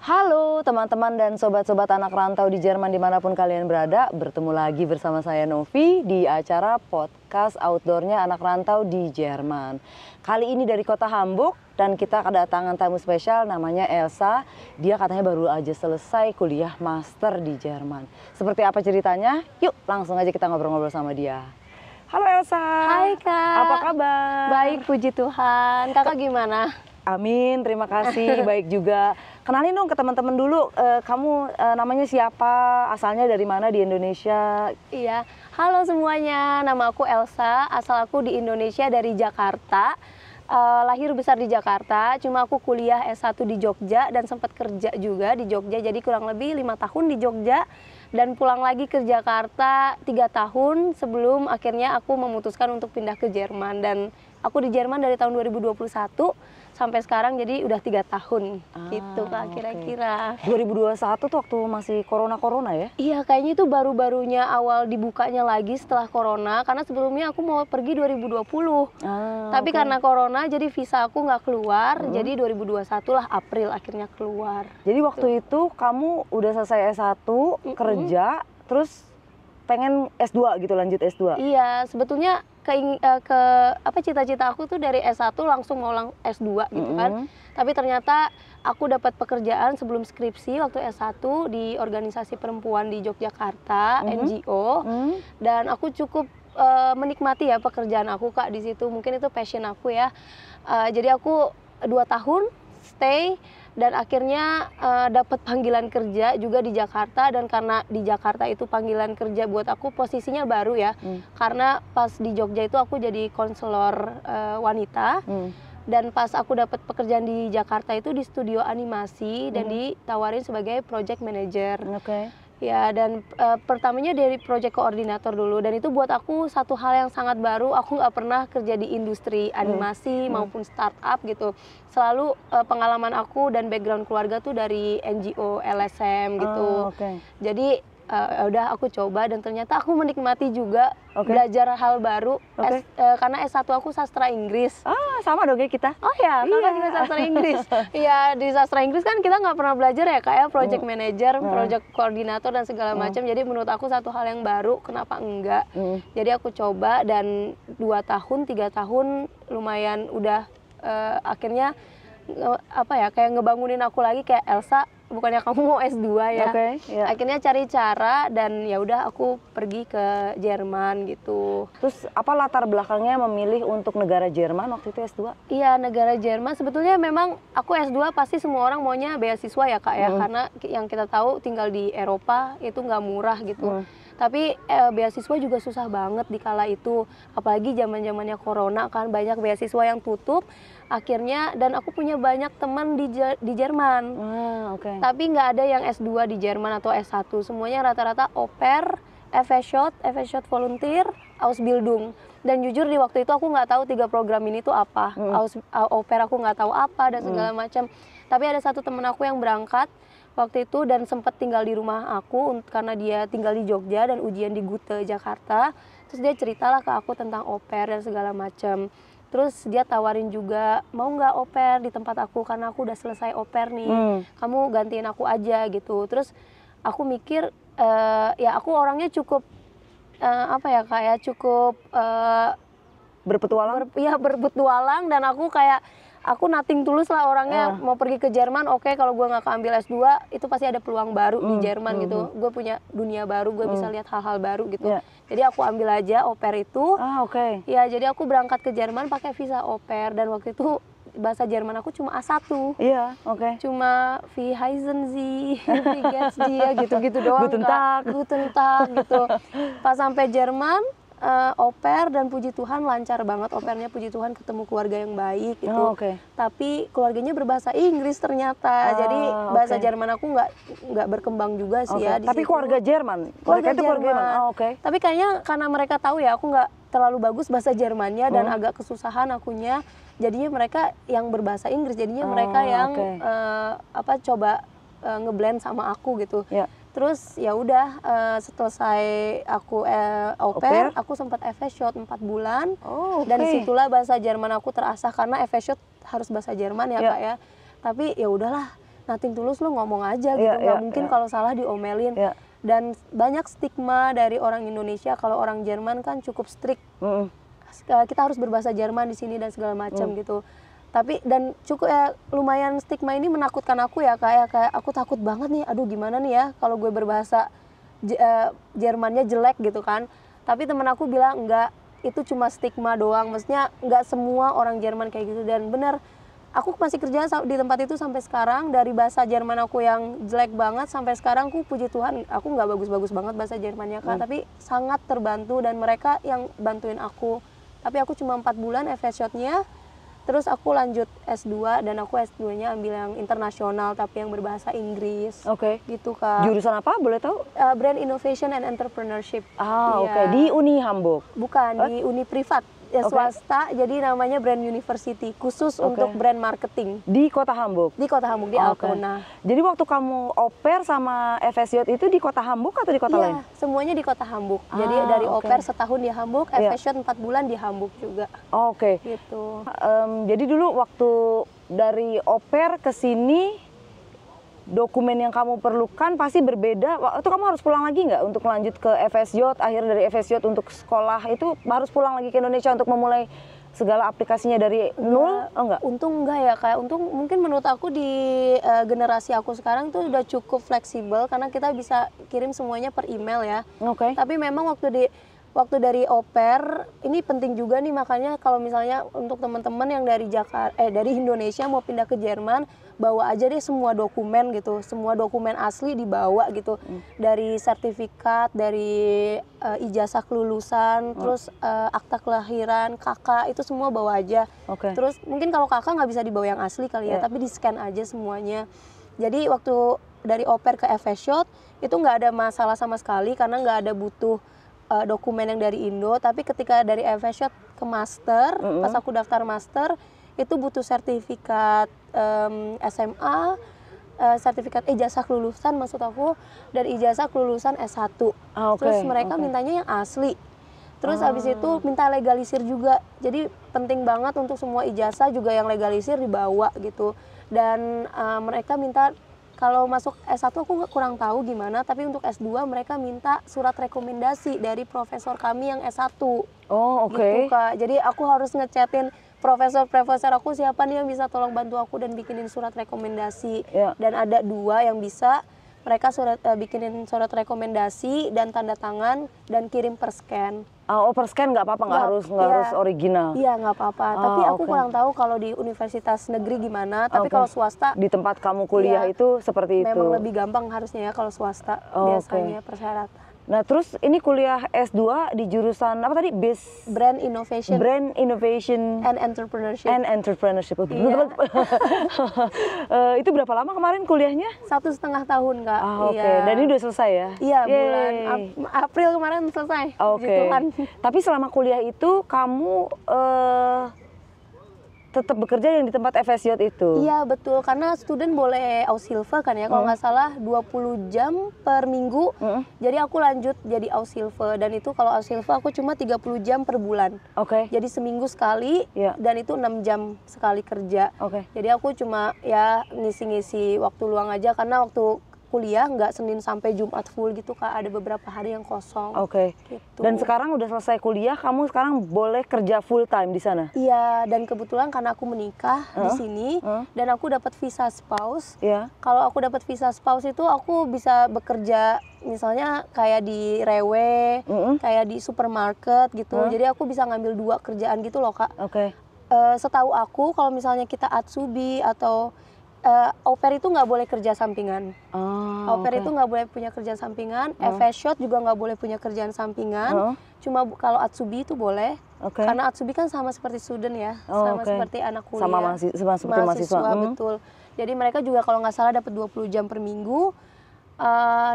Halo teman-teman dan sobat-sobat anak rantau di Jerman dimanapun kalian berada. Bertemu lagi bersama saya Novi di acara podcast outdoornya anak rantau di Jerman. Kali ini dari kota Hamburg dan kita kedatangan tamu spesial namanya Elsa. Dia katanya baru aja selesai kuliah master di Jerman. Seperti apa ceritanya? Yuk langsung aja kita ngobrol-ngobrol sama dia. Halo Elsa. Hai Kak. Apa kabar? Baik, puji Tuhan. Kakak gimana? Amin, terima kasih. Baik juga. Kenalin dong ke teman-teman dulu, kamu namanya siapa, asalnya dari mana di Indonesia? Iya, halo semuanya, nama aku Elsa, asal aku di Indonesia dari Jakarta. Lahir besar di Jakarta, cuma aku kuliah S1 di Jogja dan sempat kerja juga di Jogja, jadi kurang lebih 5 tahun di Jogja. Dan pulang lagi ke Jakarta 3 tahun sebelum akhirnya aku memutuskan untuk pindah ke Jerman. Dan aku di Jerman dari tahun 2021 sampai sekarang, jadi udah 3 tahun gitu Kak kira-kira. 2021 tuh waktu masih corona ya? Iya, kayaknya itu baru-barunya awal dibukanya lagi setelah corona, karena sebelumnya aku mau pergi 2020. Tapi karena corona jadi visa aku nggak keluar, jadi 2021 lah April akhirnya keluar. Jadi waktu itu kamu udah selesai S1, kerja, terus pengen S2 gitu, lanjut S2? Iya, sebetulnya cita-cita aku tuh dari S1 langsung mau S2 gitu kan. Tapi ternyata aku dapat pekerjaan sebelum skripsi waktu S1 di organisasi perempuan di Yogyakarta, NGO. Dan aku cukup menikmati ya pekerjaan aku Kak di situ. Mungkin itu passion aku ya. Jadi aku 2 tahun stay dan akhirnya dapat panggilan kerja juga di Jakarta. Dan karena di Jakarta itu panggilan kerja buat aku posisinya baru ya, karena pas di Jogja itu aku jadi konselor wanita. Dan pas aku dapat pekerjaan di Jakarta itu di studio animasi dan ditawarin sebagai project manager. Ya, dan pertamanya dari project koordinator dulu, dan itu buat aku satu hal yang sangat baru. Aku nggak pernah kerja di industri animasi maupun startup gitu. Selalu pengalaman aku dan background keluarga tuh dari NGO, LSM gitu. Jadi udah aku coba dan ternyata aku menikmati juga belajar hal baru. Karena S1 aku sastra Inggris. Sama dong kayak kita. Oh ya, kakak juga sastra Inggris. Iya, di sastra Inggris kan kita nggak pernah belajar ya kayak project manager, project koordinator dan segala macam. Jadi menurut aku satu hal yang baru, kenapa enggak? Jadi aku coba dan 2 tahun, 3 tahun lumayan udah akhirnya kayak ngebangunin aku lagi kayak Elsa, bukannya kamu mau S2 ya? Akhirnya cari cara dan ya udah aku pergi ke Jerman gitu. Terus apa latar belakangnya memilih untuk negara Jerman waktu itu S2? Iya, negara Jerman. Sebetulnya memang aku S2 pasti semua orang maunya beasiswa ya Kak ya, karena yang kita tahu tinggal di Eropa itu nggak murah gitu. Tapi beasiswa juga susah banget di kala itu, apalagi zaman-zamannya corona kan, banyak beasiswa yang tutup. Akhirnya, dan aku punya banyak teman di Jerman. Tapi nggak ada yang S2 di Jerman atau S1, semuanya rata-rata au pair, FSJ volunteer, Ausbildung. Dan jujur di waktu itu aku nggak tahu 3 program ini tuh apa. Au pair aku nggak tahu apa dan segala macam. Tapi ada satu teman aku yang berangkat waktu itu dan sempat tinggal di rumah aku karena dia tinggal di Jogja dan ujian di Gute Jakarta. Terus dia ceritalah ke aku tentang au pair dan segala macam. Terus dia tawarin juga, mau nggak au pair di tempat aku karena aku udah selesai au pair nih, kamu gantiin aku aja gitu. Terus aku mikir, ya aku orangnya cukup cukup berpetualang? Berpetualang dan aku nothing tulus lah orangnya. Mau pergi ke Jerman, kalau gue nggak keambil S2 itu pasti ada peluang baru di Jerman gitu. Gue punya dunia baru, gue bisa lihat hal-hal baru gitu. Jadi aku ambil aja au pair itu. Ya, jadi aku berangkat ke Jerman pakai visa au pair dan waktu itu bahasa Jerman aku cuma A1. Cuma Wie heißen Sie, Wie geht's dir, gitu-gitu doang. Guten Tag gitu. Pas sampai Jerman au pair dan puji Tuhan lancar banget au pairnya, puji Tuhan ketemu keluarga yang baik gitu. Tapi keluarganya berbahasa Inggris ternyata. Jadi bahasa Jerman aku nggak berkembang juga sih ya. Tapi keluarga Jerman. Keluarga Jerman. Tapi kayaknya karena mereka tahu ya aku nggak terlalu bagus bahasa Jermannya dan agak kesusahan akunya. Jadinya mereka yang berbahasa Inggris. Jadinya mereka yang coba ngeblend sama aku gitu. Terus ya udah selesai aku au pair, aku sempat FSJ 4 bulan. Dan disitulah bahasa Jerman aku terasah karena FSJ harus bahasa Jerman ya Kak ya. Tapi ya udahlah, nothing tulus, lo ngomong aja gitu, Iya, nggak iya, mungkin iya. kalau salah diomelin. Iya. Dan banyak stigma dari orang Indonesia kalau orang Jerman kan cukup strict. Mm-mm. Kita harus berbahasa Jerman di sini dan segala macam gitu. Tapi dan cukup lumayan stigma ini menakutkan aku ya, kayak aku takut banget nih, aduh gimana nih ya kalau gue berbahasa Jermannya jelek gitu kan. Tapi temen aku bilang enggak, itu cuma stigma doang, maksudnya enggak semua orang Jerman kayak gitu. Dan benar, aku masih kerja di tempat itu sampai sekarang. Dari bahasa Jerman aku yang jelek banget sampai sekarang, aku puji Tuhan aku nggak bagus-bagus banget bahasa Jermannya Kak, tapi sangat terbantu dan mereka yang bantuin aku. Tapi aku cuma 4 bulan FS-nya, terus aku lanjut S2 dan aku S2-nya ambil yang internasional tapi yang berbahasa Inggris. Oke. Gitu Kak. Jurusan apa boleh tahu? Brand Innovation and Entrepreneurship. Ah, Iya. oke. Di Uni Hamburg. Bukan, di uni privat. Ya, swasta, jadi namanya Brand University, khusus untuk brand marketing. Di kota Hamburg? Di kota Hamburg, di Altona. Jadi waktu kamu au pair sama FSJ itu di kota Hamburg atau di kota lain? Iya, semuanya di kota Hamburg. Jadi dari au pair setahun di Hamburg, FSJ 4 bulan di Hamburg juga. Oke. Gitu. Jadi dulu waktu dari au pair ke sini, dokumen yang kamu perlukan pasti berbeda. Itu kamu harus pulang lagi nggak untuk lanjut ke FSJ, akhir dari FSJ untuk sekolah itu harus pulang lagi ke Indonesia untuk memulai segala aplikasinya dari nol? Oh enggak? Untung enggak ya, kayak untung mungkin menurut aku di generasi aku sekarang tuh udah cukup fleksibel karena kita bisa kirim semuanya per email ya. Oke. Tapi memang waktu dari au pair ini penting juga nih, makanya kalau misalnya untuk teman-teman yang dari dari Indonesia mau pindah ke Jerman, bawa aja deh semua dokumen gitu, semua dokumen asli dibawa gitu, dari sertifikat, dari ijazah kelulusan, terus akta kelahiran, kakak, itu semua bawa aja. Oke. Terus mungkin kalau kakak nggak bisa dibawa yang asli kali ya, tapi di scan aja semuanya. Jadi waktu dari au pair ke FSJ itu nggak ada masalah sama sekali karena nggak ada butuh dokumen yang dari Indo. Tapi ketika dari FSJ ke master, pas aku daftar master itu butuh sertifikat SMA, sertifikat ijazah kelulusan maksud aku, dan ijazah kelulusan S1. Terus mereka mintanya yang asli. Terus habis itu minta legalisir juga. Jadi penting banget untuk semua ijazah juga yang legalisir dibawa gitu. Dan mereka minta, kalau masuk S1 aku kurang tahu gimana, tapi untuk S2 mereka minta surat rekomendasi dari profesor kami yang S1. Oh, oke. Gitu Kak. Jadi aku harus ngechatin profesor aku siapa nih yang bisa tolong bantu aku dan bikinin surat rekomendasi. Dan ada 2 yang bisa, mereka bikinin surat rekomendasi dan tanda tangan dan kirim per scan. Oh, per scan nggak apa-apa, nggak harus original? Iya, nggak apa-apa. Tapi aku kurang tahu kalau di universitas negeri gimana, tapi kalau swasta, di tempat kamu kuliah itu seperti itu? Memang lebih gampang harusnya ya kalau swasta, biasanya persyaratan. Nah, terus ini kuliah S2 di jurusan apa tadi? Brand Innovation. Brand Innovation and Entrepreneurship. And Entrepreneurship. Iya. Itu berapa lama kemarin kuliahnya? 1,5 tahun Kak. Oke. Dan ini udah selesai ya? Iya, bulan April kemarin selesai. Oke. Tapi selama kuliah itu kamu tetap bekerja yang di tempat FSJ itu? Iya betul, karena student boleh Aushilfe kan ya, kalau nggak salah 20 jam per minggu. Jadi aku lanjut jadi Aushilfe, dan itu kalau Aushilfe aku cuma 30 jam per bulan. Oke. Jadi seminggu sekali, dan itu 6 jam sekali kerja. Oke. Jadi aku cuma ya ngisi-ngisi waktu luang aja, karena waktu kuliah nggak Senin sampai Jumat full gitu Kak, ada beberapa hari yang kosong. Oke. Gitu. Dan sekarang udah selesai kuliah, kamu sekarang boleh kerja full time di sana? Iya, dan kebetulan karena aku menikah di sini dan aku dapat visa spouse. Kalau aku dapat visa spouse itu aku bisa bekerja misalnya kayak di Rewe, kayak di supermarket gitu. Jadi aku bisa ngambil 2 kerjaan gitu loh Kak. Oke. Setahu aku kalau misalnya kita Atsubi atau au pair itu nggak boleh kerja sampingan. Au pair itu nggak boleh punya kerjaan sampingan. FSJ juga nggak boleh punya kerjaan sampingan. Cuma kalau Atsubi itu boleh. Karena Atsubi kan sama seperti student ya, sama seperti anak kuliah. Sama seperti mahasiswa. Betul. Jadi mereka juga kalau nggak salah dapat 20 jam per minggu.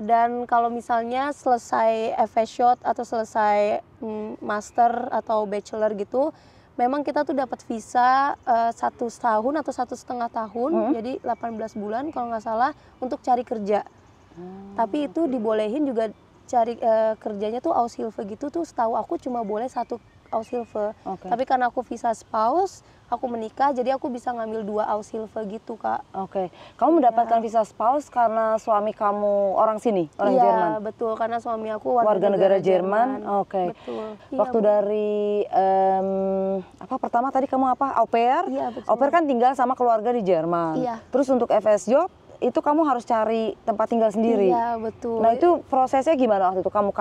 Dan kalau misalnya selesai FSJ atau selesai master atau bachelor gitu, memang kita tuh dapat visa 1 tahun atau 1,5 tahun, jadi 18 bulan kalau nggak salah untuk cari kerja. Tapi itu dibolehin juga cari kerjanya tuh Aushilfe gitu tuh, setahu aku cuma boleh 1 Aushilfe. Oke. Tapi karena aku visa spouse, aku menikah, jadi aku bisa ngambil 2 Aushilfe gitu, Kak. Oke. Kamu mendapatkan visa spouse karena suami kamu orang sini, orang Iya, Jerman? betul. Karena suami aku Warga negara Jerman. Oke. Betul. Iya, Waktu Bu. dari pertama tadi kamu apa? Au pair? Iya, betul. Au pair kan tinggal sama keluarga di Jerman. Iya. Terus untuk FS job itu kamu harus cari tempat tinggal sendiri. Iya, betul. Nah, itu prosesnya gimana waktu itu? Kamu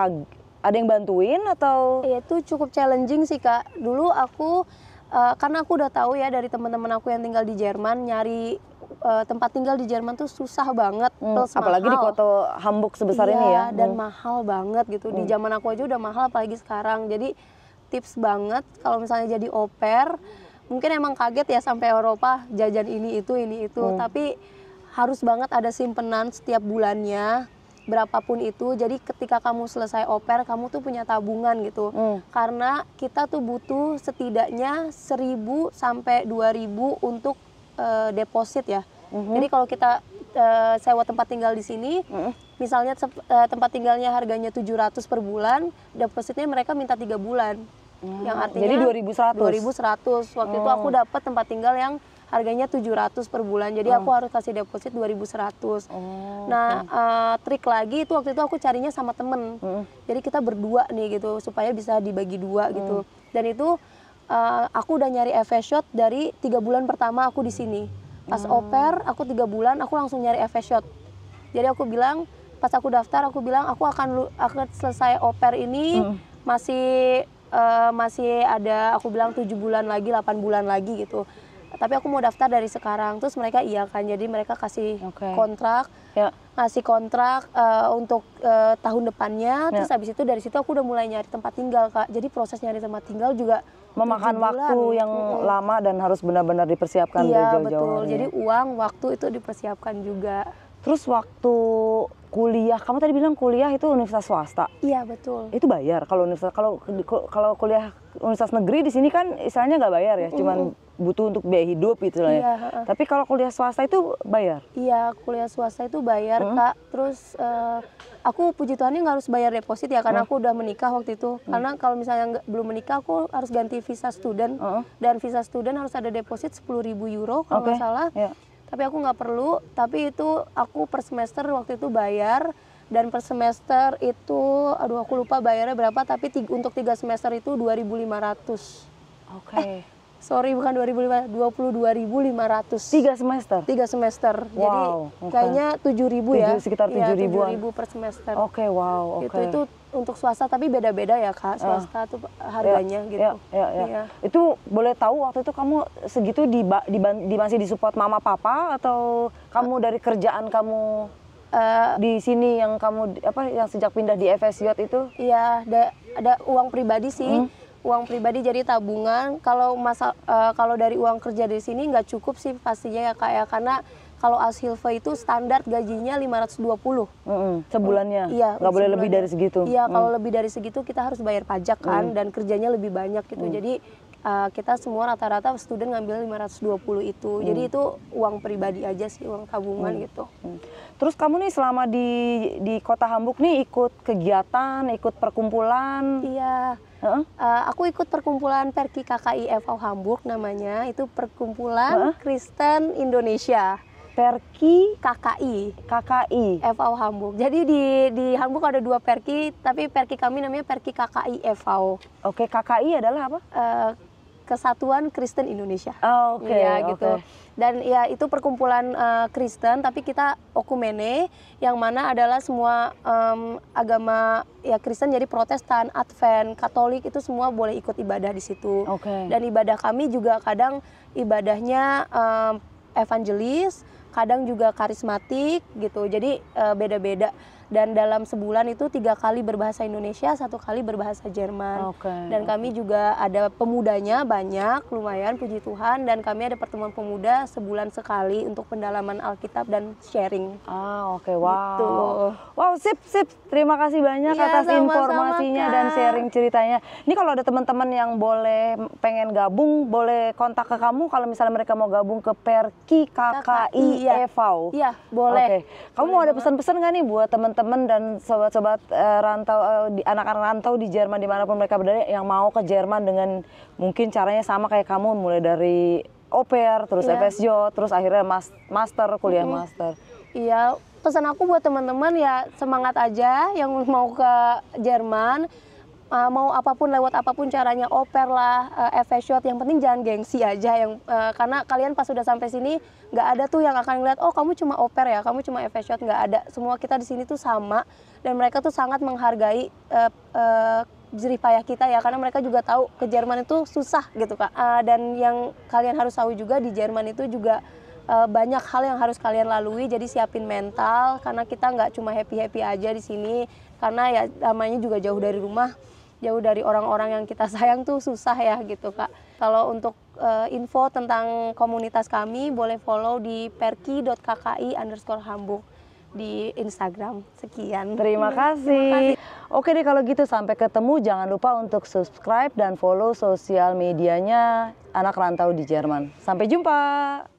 ada yang bantuin atau? Iya, itu cukup challenging sih, Kak. Dulu aku karena aku udah tahu ya dari teman-teman aku yang tinggal di Jerman, nyari tempat tinggal di Jerman tuh susah banget, plus Apalagi di mahal. kota Hamburg sebesar ini ya. Dan mahal banget gitu. Di zaman aku aja udah mahal, apalagi sekarang. Jadi tips banget kalau misalnya jadi au pair, mungkin emang kaget ya sampai Eropa jajan ini itu. Tapi harus banget ada simpenan setiap bulannya, berapapun itu. Jadi ketika kamu selesai au pair, kamu tuh punya tabungan gitu. Karena kita tuh butuh setidaknya 1.000 sampai 2.000 untuk deposit ya. Jadi kalau kita sewa tempat tinggal di sini, misalnya tempat tinggalnya harganya 700 per bulan, depositnya mereka minta 3 bulan. Yang artinya Jadi 2.100. 2.100. Waktu itu aku dapat tempat tinggal yang harganya 700 per bulan. Jadi aku harus kasih deposit 2.100. Nah, trik lagi itu waktu itu aku carinya sama temen. Jadi kita berdua nih gitu, supaya bisa dibagi 2 gitu. Dan itu aku udah nyari FS shot dari 3 bulan pertama aku di sini. Pas au pair, aku 3 bulan, aku langsung nyari FS shot. Jadi aku bilang, pas aku daftar, aku bilang aku akan selesai au pair ini masih ada, aku bilang 7 bulan lagi, 8 bulan lagi gitu. Tapi aku mau daftar dari sekarang. Terus mereka iya kan, jadi mereka kasih kontrak, ngasih kontrak untuk tahun depannya. Terus habis itu dari situ aku udah mulai nyari tempat tinggal, Kak. Jadi proses nyari tempat tinggal juga memakan waktu yang lama dan harus benar-benar dipersiapkan dari jauh-jauh. Iya, betul. hari. Jadi uang, waktu itu dipersiapkan juga. Terus waktu kuliah, kamu tadi bilang kuliah itu universitas swasta. Iya, betul. Itu bayar kalau kalau kuliah universitas negeri di sini kan istilahnya nggak bayar ya, cuman butuh untuk biaya hidup gitu lah ya. Tapi kalau kuliah swasta itu bayar. Iya, kuliah swasta itu bayar, Kak. Terus aku puji Tuhannya nggak harus bayar deposit ya, karena aku udah menikah waktu itu. Karena kalau misalnya belum menikah, aku harus ganti visa student. Dan visa student harus ada deposit 10.000 euro kalau nggak salah. Tapi aku nggak perlu, tapi itu aku per semester waktu itu bayar. Dan per semester itu, aduh aku lupa bayarnya berapa, tapi untuk 3 semester itu 2.500. Oke. Sorry, bukan 2.500, 22.500. 3 semester? 3 semester. Jadi kayaknya 7.000 ya. Sekitar 7.000-an. 7.000 per semester. Oke, wow. Itu untuk swasta, tapi beda-beda ya, Kak. Swasta tuh harganya gitu. Iya. Itu boleh tahu waktu itu kamu segitu masih disupport mama papa atau kamu dari kerjaan kamu di sini yang kamu yang sejak pindah di FS Yacht itu? Iya, ada uang pribadi sih. Uang pribadi, jadi tabungan. Kalau dari uang kerja di sini nggak cukup sih pastinya ya, Kak ya, karena kalau Aushilfe itu standar gajinya 520 sebulannya. Iya, nggak boleh lebih dari segitu. Iya, kalau lebih dari segitu kita harus bayar pajak kan, dan kerjanya lebih banyak gitu. Jadi kita semua rata-rata student ngambil 520 itu. Jadi itu uang pribadi aja sih, uang tabungan gitu. Terus kamu nih selama di kota Hamburg nih ikut kegiatan, ikut perkumpulan? Iya. Aku ikut perkumpulan Perki KKI FV Hamburg namanya. Itu perkumpulan Kristen Indonesia. Perki KKI FV Hamburg. Jadi di Hamburg ada 2 Perki, tapi Perki kami namanya Perki KKI FV. Oke, KKI adalah apa? Kesatuan Kristen Indonesia. Oke, ya gitu. Dan ya itu perkumpulan Kristen, tapi kita okumene, yang mana adalah semua agama ya Kristen, jadi Protestan, Advent, Katolik itu semua boleh ikut ibadah di situ. Dan ibadah kami juga kadang ibadahnya evangelis, kadang juga karismatik gitu. Jadi beda-beda. Dan dalam sebulan itu 3 kali berbahasa Indonesia, 1 kali berbahasa Jerman. Dan kami juga ada pemudanya banyak, lumayan puji Tuhan. Dan kami ada pertemuan pemuda sebulan sekali untuk pendalaman Alkitab dan sharing. Wow. Gitu. Wow, sip. Terima kasih banyak atas informasinya dan sharing ceritanya. Ini kalau ada teman-teman yang pengen gabung, boleh kontak ke kamu kalau misalnya mereka mau gabung ke Perki KKI FV. Iya, boleh. Kamu mau ada pesan-pesan nggak nih buat teman-teman teman-teman dan sobat-sobat anak-anak rantau di Jerman dimanapun mereka berada yang mau ke Jerman dengan mungkin caranya sama kayak kamu, mulai dari au pair, terus FSJ, terus akhirnya master, kuliah master. Iya, pesan aku buat teman-teman ya semangat aja yang mau ke Jerman. Mau apapun, lewat apapun caranya, au pair lah, FSJ, yang penting jangan gengsi aja, karena kalian pas sudah sampai sini nggak ada tuh yang akan ngeliat, oh kamu cuma au pair ya, kamu cuma FSJ, nggak ada. Semua kita di sini tuh sama, dan mereka tuh sangat menghargai jerih payah kita ya, karena mereka juga tahu ke Jerman itu susah gitu Kak. Dan yang kalian harus tahu juga di Jerman itu juga banyak hal yang harus kalian lalui, jadi siapin mental, karena kita nggak cuma happy-happy aja di sini, karena ya namanya juga jauh dari rumah, jauh dari orang-orang yang kita sayang tuh susah ya gitu Kak. Kalau untuk info tentang komunitas kami boleh follow di perki.kki_Hamburg di Instagram. Sekian. Terima kasih. Oke deh kalau gitu, sampai ketemu. Jangan lupa untuk subscribe dan follow sosial medianya Anak Rantau di Jerman. Sampai jumpa.